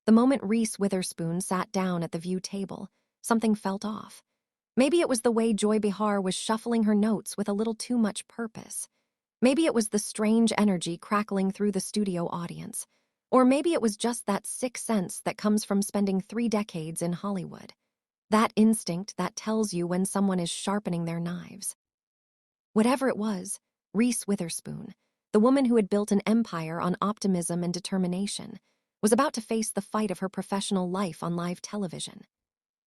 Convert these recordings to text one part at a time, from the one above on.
The moment Reese Witherspoon sat down at the View table, something felt off. Maybe it was the way Joy Behar was shuffling her notes with a little too much purpose. Maybe it was the strange energy crackling through the studio audience. Or maybe it was just that sixth sense that comes from spending 3 decades in Hollywood. That instinct that tells you when someone is sharpening their knives. Whatever it was, Reese Witherspoon, the woman who had built an empire on optimism and determination, was about to face the fight of her professional life on live television.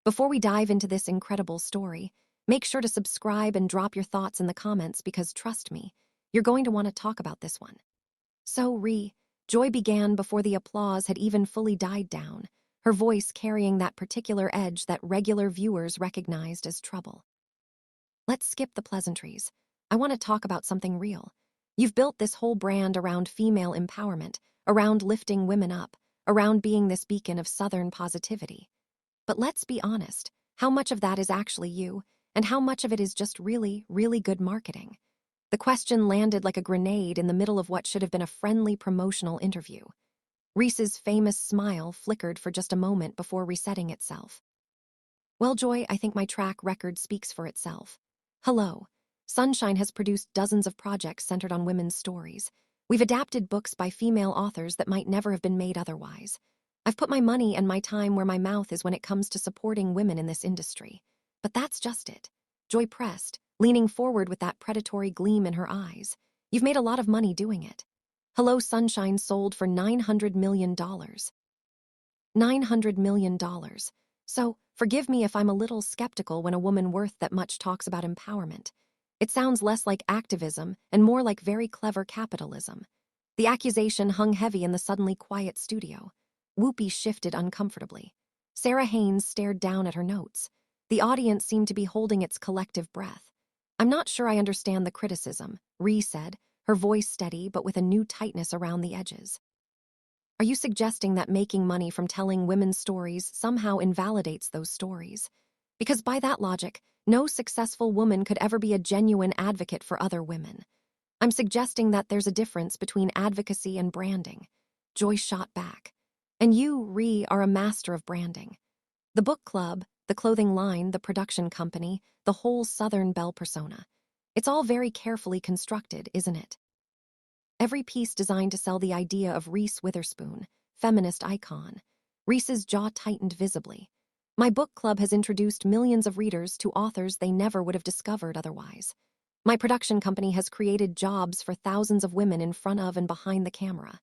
Before we dive into this incredible story, make sure to subscribe and drop your thoughts in the comments because, trust me, you're going to want to talk about this one. So, Joy began before the applause had even fully died down, her voice carrying that particular edge that regular viewers recognized as trouble. Let's skip the pleasantries. I want to talk about something real. You've built this whole brand around female empowerment, around lifting women up, around being this beacon of Southern positivity. But let's be honest, how much of that is actually you, and how much of it is just really, really good marketing? The question landed like a grenade in the middle of what should have been a friendly promotional interview. Reese's famous smile flickered for just a moment before resetting itself. Well, Joy, I think my track record speaks for itself. Hello. Sunshine has produced dozens of projects centered on women's stories. We've adapted books by female authors that might never have been made otherwise. I've put my money and my time where my mouth is when it comes to supporting women in this industry. But that's just it. Joy pressed, leaning forward with that predatory gleam in her eyes. You've made a lot of money doing it. Hello Sunshine sold for $900 million. $900 million. So, forgive me if I'm a little skeptical when a woman worth that much talks about empowerment. It sounds less like activism and more like very clever capitalism. The accusation hung heavy in the suddenly quiet studio. Whoopi shifted uncomfortably. Sarah Haynes stared down at her notes. The audience seemed to be holding its collective breath. I'm not sure I understand the criticism, Ree said, her voice steady but with a new tightness around the edges. Are you suggesting that making money from telling women's stories somehow invalidates those stories? Because by that logic, no successful woman could ever be a genuine advocate for other women. I'm suggesting that there's a difference between advocacy and branding. Joy shot back. And you, Ree, are a master of branding. The book club, the clothing line, the production company, the whole Southern Belle persona. It's all very carefully constructed, isn't it? Every piece designed to sell the idea of Reese Witherspoon, feminist icon. Reese's jaw tightened visibly. My book club has introduced millions of readers to authors they never would have discovered otherwise. My production company has created jobs for thousands of women in front of and behind the camera.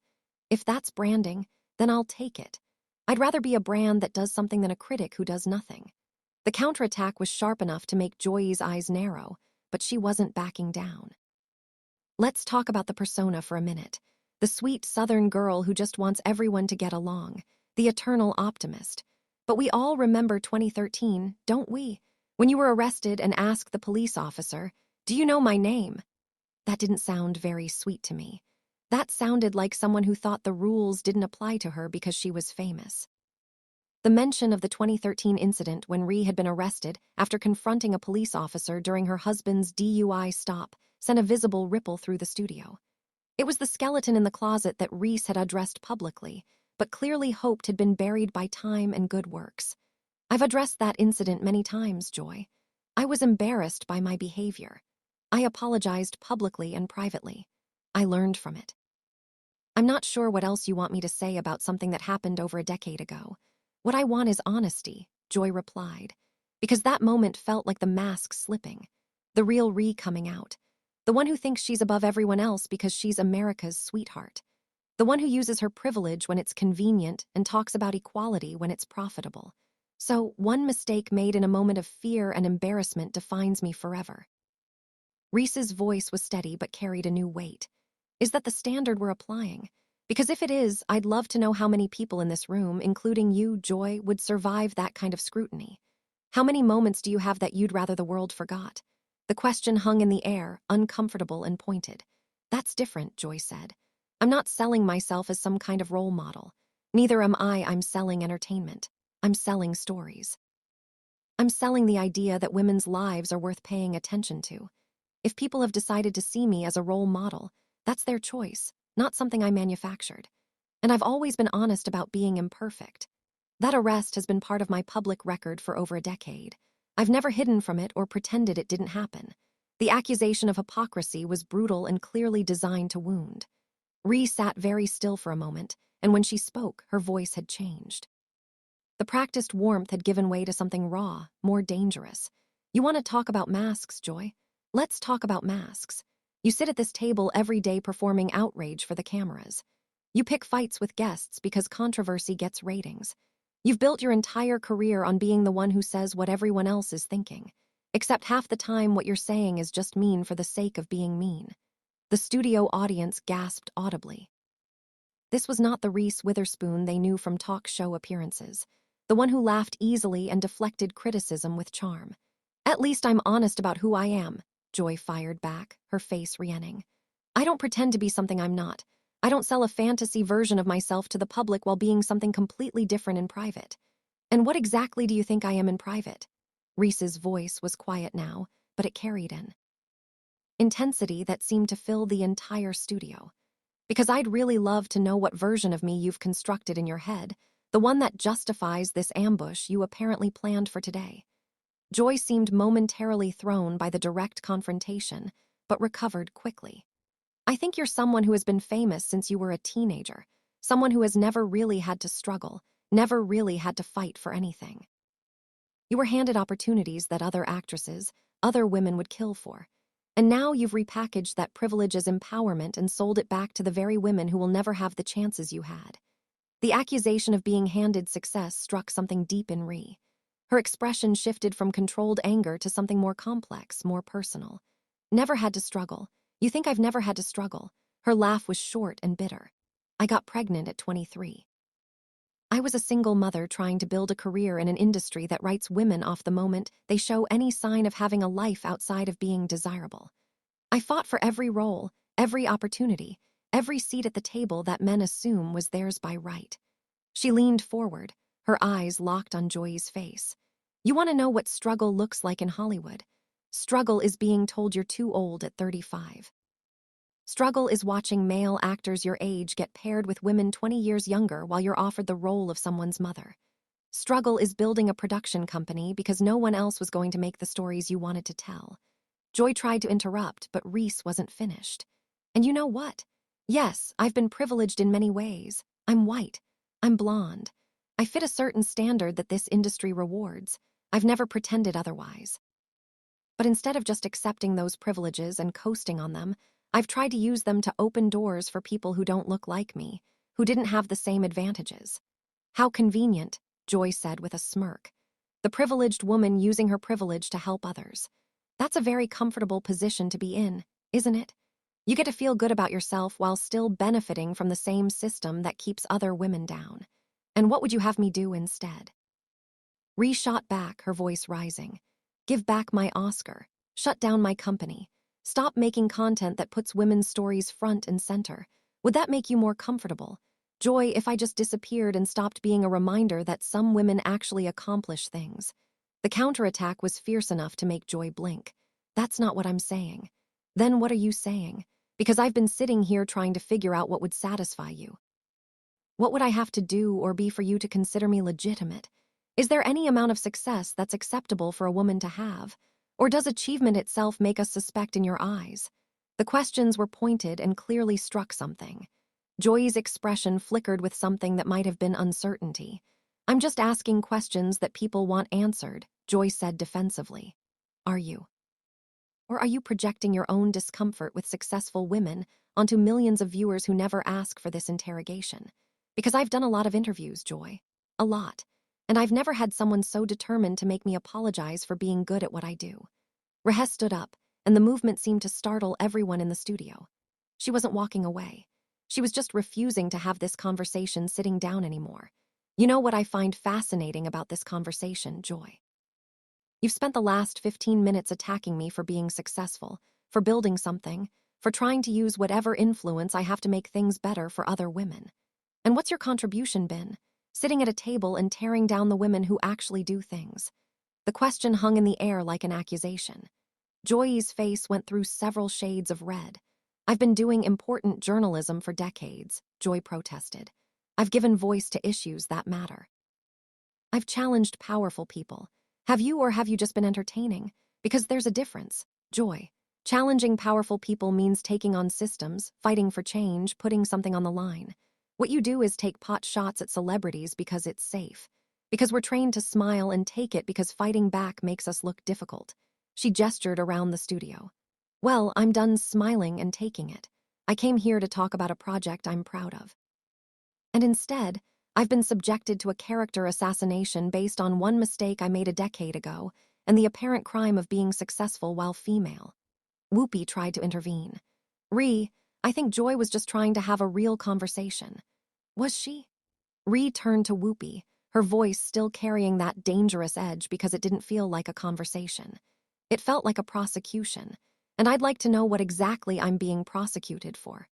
If that's branding, then I'll take it. I'd rather be a brand that does something than a critic who does nothing. The counterattack was sharp enough to make Joy's eyes narrow, but she wasn't backing down. Let's talk about the persona for a minute. The sweet Southern girl who just wants everyone to get along. The eternal optimist. But we all remember 2013, don't we? When you were arrested and asked the police officer, "Do you know my name?" That didn't sound very sweet to me. That sounded like someone who thought the rules didn't apply to her because she was famous. The mention of the 2013 incident when Ree had been arrested after confronting a police officer during her husband's DUI stop sent a visible ripple through the studio. It was the skeleton in the closet that Reese had addressed publicly, but clearly hoped had been buried by time and good works. I've addressed that incident many times, Joy. I was embarrassed by my behavior. I apologized publicly and privately. I learned from it. I'm not sure what else you want me to say about something that happened over a decade ago. What I want is honesty, Joy replied, because that moment felt like the mask slipping, the real Ree coming out, the one who thinks she's above everyone else because she's America's sweetheart. The one who uses her privilege when it's convenient and talks about equality when it's profitable. So, one mistake made in a moment of fear and embarrassment defines me forever. Reese's voice was steady but carried a new weight. Is that the standard we're applying? Because if it is, I'd love to know how many people in this room, including you, Joy, would survive that kind of scrutiny. How many moments do you have that you'd rather the world forgot? The question hung in the air, uncomfortable and pointed. That's different, Joy said. I'm not selling myself as some kind of role model. Neither am I. I'm selling entertainment. I'm selling stories. I'm selling the idea that women's lives are worth paying attention to. If people have decided to see me as a role model, that's their choice, not something I manufactured. and I've always been honest about being imperfect. That arrest has been part of my public record for over a decade. I've never hidden from it or pretended it didn't happen. The accusation of hypocrisy was brutal and clearly designed to wound. Reese sat very still for a moment, and when she spoke, her voice had changed. The practiced warmth had given way to something raw, more dangerous. You want to talk about masks, Joy? Let's talk about masks. You sit at this table every day performing outrage for the cameras. You pick fights with guests because controversy gets ratings. You've built your entire career on being the one who says what everyone else is thinking. Except half the time what you're saying is just mean for the sake of being mean. The studio audience gasped audibly. This was not the Reese Witherspoon they knew from talk show appearances, the one who laughed easily and deflected criticism with charm. At least I'm honest about who I am, Joy fired back, her face re-enning. I don't pretend to be something I'm not. I don't sell a fantasy version of myself to the public while being something completely different in private. And what exactly do you think I am in private? Reese's voice was quiet now, but it carried an intensity that seemed to fill the entire studio. Because I'd really love to know what version of me you've constructed in your head, the one that justifies this ambush you apparently planned for today. Joy seemed momentarily thrown by the direct confrontation, but recovered quickly. I think you're someone who has been famous since you were a teenager, someone who has never really had to struggle, never really had to fight for anything. You were handed opportunities that other actresses, other women would kill for. And now you've repackaged that privilege as empowerment and sold it back to the very women who will never have the chances you had. The accusation of being handed success struck something deep in Ree. Her expression shifted from controlled anger to something more complex, more personal. Never had to struggle. You think I've never had to struggle? Her laugh was short and bitter. I got pregnant at 23. I was a single mother trying to build a career in an industry that writes women off the moment they show any sign of having a life outside of being desirable. I fought for every role, every opportunity, every seat at the table that men assume was theirs by right. She leaned forward, her eyes locked on Joy's face. You want to know what struggle looks like in Hollywood? Struggle is being told you're too old at 35. Struggle is watching male actors your age get paired with women 20 years younger while you're offered the role of someone's mother. Struggle is building a production company because no one else was going to make the stories you wanted to tell. Joy tried to interrupt, but Reese wasn't finished. And you know what? Yes, I've been privileged in many ways. I'm white. I'm blonde. I fit a certain standard that this industry rewards. I've never pretended otherwise. But instead of just accepting those privileges and coasting on them, I've tried to use them to open doors for people who don't look like me, who didn't have the same advantages. How convenient, Joy said with a smirk. The privileged woman using her privilege to help others. That's a very comfortable position to be in, isn't it? You get to feel good about yourself while still benefiting from the same system that keeps other women down. And what would you have me do instead? Ree shot back, her voice rising. Give back my Oscar. Shut down my company. Stop making content that puts women's stories front and center. Would that make you more comfortable? Joy, if I just disappeared and stopped being a reminder that some women actually accomplish things. The counterattack was fierce enough to make Joy blink. That's not what I'm saying. Then what are you saying? Because I've been sitting here trying to figure out what would satisfy you. What would I have to do or be for you to consider me legitimate? Is there any amount of success that's acceptable for a woman to have? Or does achievement itself make us suspect in your eyes? The questions were pointed and clearly struck something. Joy's expression flickered with something that might have been uncertainty. I'm just asking questions that people want answered, Joy said defensively. Are you? Or are you projecting your own discomfort with successful women onto millions of viewers who never ask for this interrogation? Because I've done a lot of interviews, Joy. A lot. And I've never had someone so determined to make me apologize for being good at what I do. Rehes stood up, and the movement seemed to startle everyone in the studio. She wasn't walking away. She was just refusing to have this conversation sitting down anymore. You know what I find fascinating about this conversation, Joy? You've spent the last 15 minutes attacking me for being successful, for building something, for trying to use whatever influence I have to make things better for other women. And what's your contribution been? Sitting at a table and tearing down the women who actually do things. The question hung in the air like an accusation. Joy's face went through several shades of red. I've been doing important journalism for decades, Joy protested. I've given voice to issues that matter. I've challenged powerful people. Have you, or have you just been entertaining? Because there's a difference. Joy. Challenging powerful people means taking on systems, fighting for change, putting something on the line. What you do is take pot shots at celebrities because it's safe. Because we're trained to smile and take it because fighting back makes us look difficult. She gestured around the studio. Well, I'm done smiling and taking it. I came here to talk about a project I'm proud of. And instead, I've been subjected to a character assassination based on one mistake I made a decade ago and the apparent crime of being successful while female. Whoopi tried to intervene. I think Joy was just trying to have a real conversation. Was she? Ree turned to Whoopi, her voice still carrying that dangerous edge because it didn't feel like a conversation. It felt like a prosecution, and I'd like to know what exactly I'm being prosecuted for.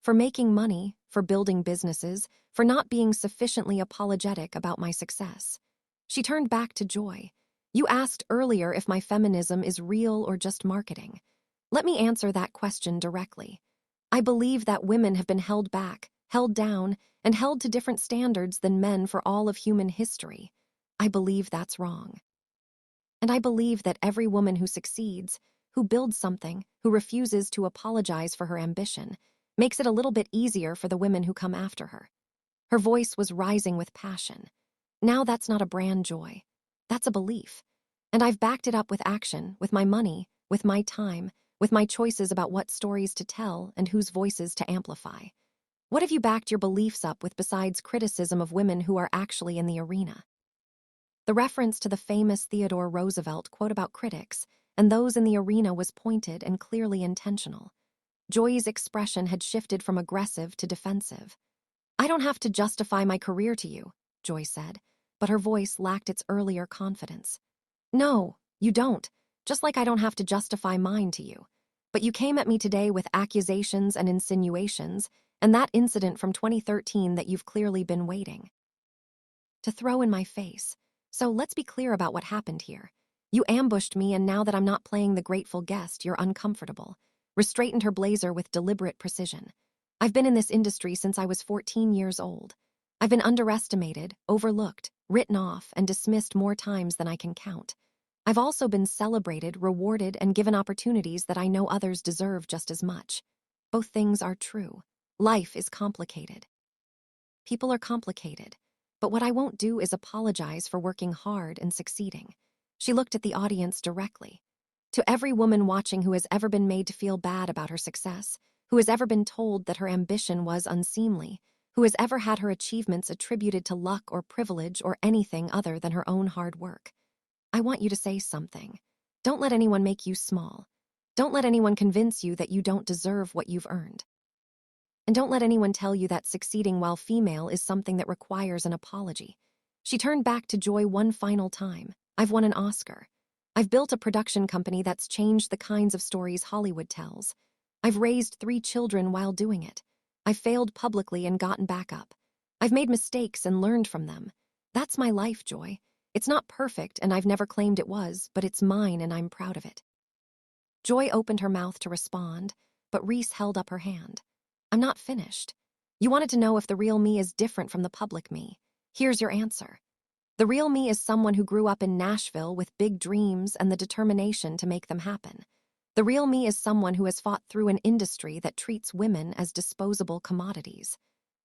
For making money, for building businesses, for not being sufficiently apologetic about my success. She turned back to Joy. You asked earlier if my feminism is real or just marketing. Let me answer that question directly. I believe that women have been held back, held down, and held to different standards than men for all of human history. I believe that's wrong. And I believe that every woman who succeeds, who builds something, who refuses to apologize for her ambition, makes it a little bit easier for the women who come after her. Her voice was rising with passion. Now that's not a brand, Joy. That's a belief. And I've backed it up with action, with my money, with my time, with my choices about what stories to tell and whose voices to amplify. What have you backed your beliefs up with besides criticism of women who are actually in the arena? The reference to the famous Theodore Roosevelt quote about critics and those in the arena was pointed and clearly intentional. Joy's expression had shifted from aggressive to defensive. I don't have to justify my career to you, Joy said, but her voice lacked its earlier confidence. No, you don't, just like I don't have to justify mine to you. But you came at me today with accusations and insinuations, and that incident from 2013 that you've clearly been waiting to throw in my face. So let's be clear about what happened here. You ambushed me, and now that I'm not playing the grateful guest, you're uncomfortable. Ree straightened her blazer with deliberate precision. I've been in this industry since I was 14 years old. I've been underestimated, overlooked, written off, and dismissed more times than I can count. I've also been celebrated, rewarded, and given opportunities that I know others deserve just as much. Both things are true. Life is complicated. People are complicated. But what I won't do is apologize for working hard and succeeding. She looked at the audience directly. To every woman watching who has ever been made to feel bad about her success, who has ever been told that her ambition was unseemly, who has ever had her achievements attributed to luck or privilege or anything other than her own hard work, I want you to say something. Don't let anyone make you small. Don't let anyone convince you that you don't deserve what you've earned. And don't let anyone tell you that succeeding while female is something that requires an apology. She turned back to Joy one final time. I've won an Oscar. I've built a production company that's changed the kinds of stories Hollywood tells. I've raised 3 children while doing it. I've failed publicly and gotten back up. I've made mistakes and learned from them. That's my life, Joy. It's not perfect, and I've never claimed it was, but it's mine and I'm proud of it. Joy opened her mouth to respond, but Reese held up her hand. I'm not finished. You wanted to know if the real me is different from the public me. Here's your answer. The real me is someone who grew up in Nashville with big dreams and the determination to make them happen. The real me is someone who has fought through an industry that treats women as disposable commodities.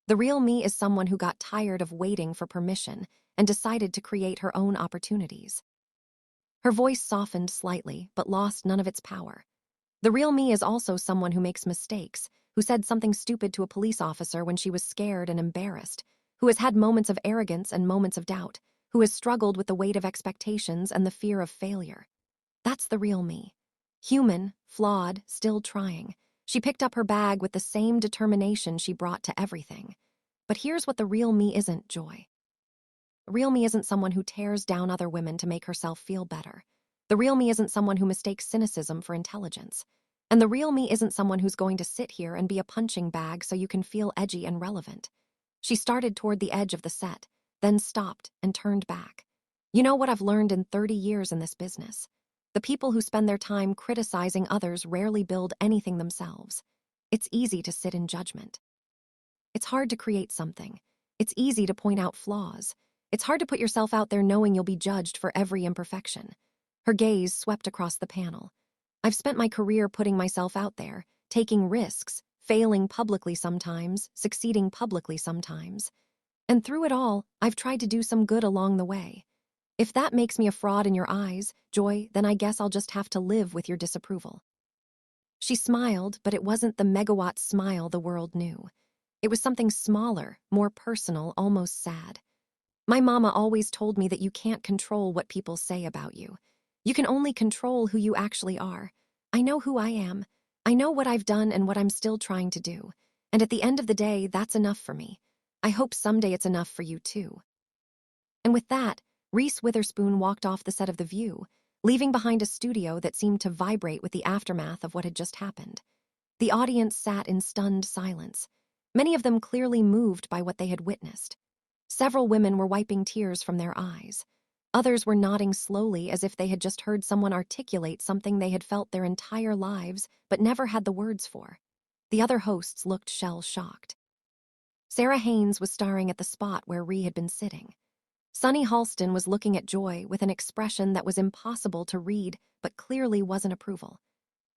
The real me is someone who got tired of waiting for permission and decided to create her own opportunities. Her voice softened slightly, but lost none of its power. The real me is also someone who makes mistakes, who said something stupid to a police officer when she was scared and embarrassed, who has had moments of arrogance and moments of doubt, who has struggled with the weight of expectations and the fear of failure. That's the real me. Human, flawed, still trying. She picked up her bag with the same determination she brought to everything. But here's what the real me isn't, Joy. The real me isn't someone who tears down other women to make herself feel better. The real me isn't someone who mistakes cynicism for intelligence. And the real me isn't someone who's going to sit here and be a punching bag so you can feel edgy and relevant. She started toward the edge of the set, then stopped and turned back. You know what I've learned in 30 years in this business? The people who spend their time criticizing others rarely build anything themselves. It's easy to sit in judgment. It's hard to create something. It's easy to point out flaws. It's hard to put yourself out there knowing you'll be judged for every imperfection. Her gaze swept across the panel. I've spent my career putting myself out there, taking risks, failing publicly sometimes, succeeding publicly sometimes. And through it all, I've tried to do some good along the way. If that makes me a fraud in your eyes, Joy, then I guess I'll just have to live with your disapproval. She smiled, but it wasn't the megawatt smile the world knew. It was something smaller, more personal, almost sad. My mama always told me that you can't control what people say about you. You can only control who you actually are. I know who I am. I know what I've done and what I'm still trying to do. And at the end of the day, that's enough for me. I hope someday it's enough for you too. And with that, Reese Witherspoon walked off the set of The View, leaving behind a studio that seemed to vibrate with the aftermath of what had just happened. The audience sat in stunned silence, many of them clearly moved by what they had witnessed. Several women were wiping tears from their eyes. Others were nodding slowly as if they had just heard someone articulate something they had felt their entire lives but never had the words for. The other hosts looked shell-shocked. Sarah Haynes was staring at the spot where Ree had been sitting. Sunny Halston was looking at Joy with an expression that was impossible to read but clearly wasn't approval.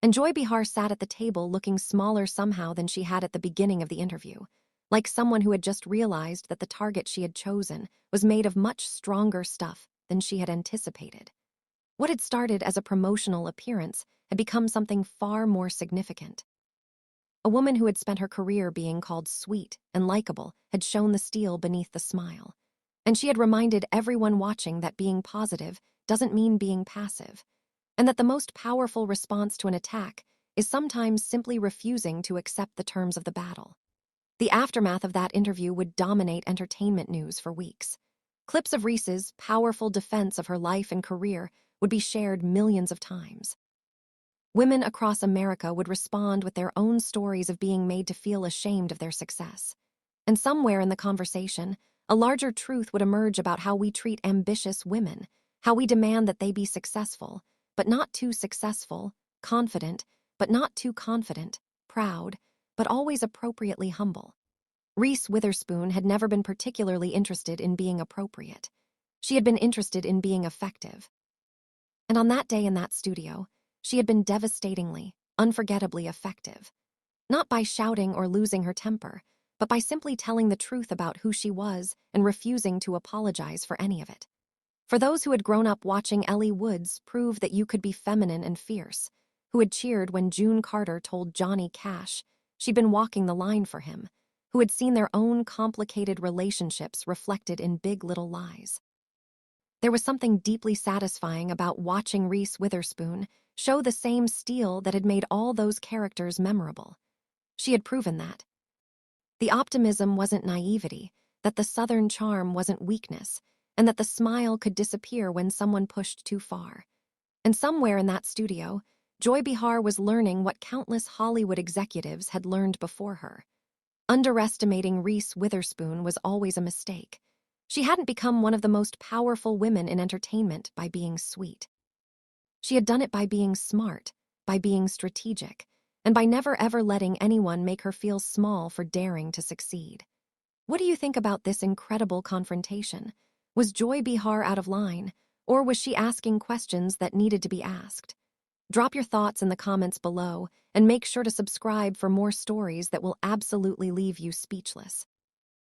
And Joy Behar sat at the table looking smaller somehow than she had at the beginning of the interview, like someone who had just realized that the target she had chosen was made of much stronger stuff than she had anticipated. What had started as a promotional appearance had become something far more significant. A woman who had spent her career being called sweet and likable had shown the steel beneath the smile. And she had reminded everyone watching that being positive doesn't mean being passive, and that the most powerful response to an attack is sometimes simply refusing to accept the terms of the battle. The aftermath of that interview would dominate entertainment news for weeks. Clips of Reese's powerful defense of her life and career would be shared millions of times. Women across America would respond with their own stories of being made to feel ashamed of their success. And somewhere in the conversation, a larger truth would emerge about how we treat ambitious women, how we demand that they be successful, but not too successful, confident, but not too confident, proud, but always appropriately humble. Reese Witherspoon had never been particularly interested in being appropriate. She had been interested in being effective. And on that day in that studio, she had been devastatingly, unforgettably effective. Not by shouting or losing her temper, but by simply telling the truth about who she was and refusing to apologize for any of it. For those who had grown up watching Ellie Woods prove that you could be feminine and fierce, who had cheered when June Carter told Johnny Cash she'd been walking the line for him, who had seen their own complicated relationships reflected in Big Little Lies. There was something deeply satisfying about watching Reese Witherspoon show the same steel that had made all those characters memorable. She had proven that. The optimism wasn't naivety, that the Southern charm wasn't weakness, and that the smile could disappear when someone pushed too far. And somewhere in that studio, Joy Behar was learning what countless Hollywood executives had learned before her. Underestimating Reese Witherspoon was always a mistake. She hadn't become one of the most powerful women in entertainment by being sweet. She had done it by being smart, by being strategic, and by never ever letting anyone make her feel small for daring to succeed. What do you think about this incredible confrontation? Was Joy Behar out of line, or was she asking questions that needed to be asked? Drop your thoughts in the comments below, and make sure to subscribe for more stories that will absolutely leave you speechless.